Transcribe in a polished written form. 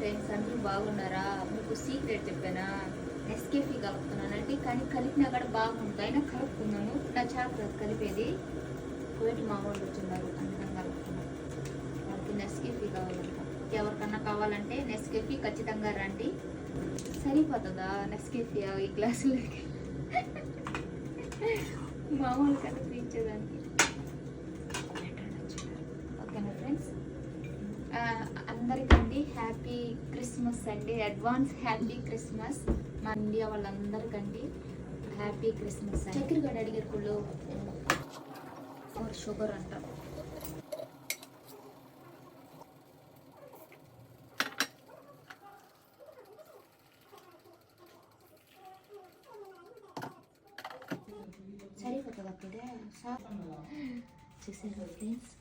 Friends, అందరూ బాగున్నారా? మీకు సీక్రెట్ చెప్పానా? నెస్కేఫీ కలుపుతున్నానండి, కానీ కలిపినా కూడా బాగుంటుంది. అయినా కలుపుకున్నాను, నా చేత కలిపేది. కోటి మా వాళ్ళు వచ్చిన్నారు, అందుకని కలుపుకున్నాను. వాళ్ళకి నెస్కేఫీ కావాలంట. ఎవరికన్నా కావాలంటే నెస్కేఫీ ఖచ్చితంగా రండి. సరిపోతుందా నెస్కేఫీ ఈ గ్లాసులకి? మామూలు కనిపించేదానికి. ఓకేనా ఫ్రెండ్స్, అందరికండి హ్యాపీ క్రిస్మస్ అండి. Advance happy Christmas. మా ఇండియా వాళ్ళందరికండి హ్యాపీ క్రిస్మస్. చక్కెర గడ అడిగారు కుళ్ళు షుగర్ అంట. సరిపోతుంది అప్పుడే చూసారు ఫ్రెండ్స్.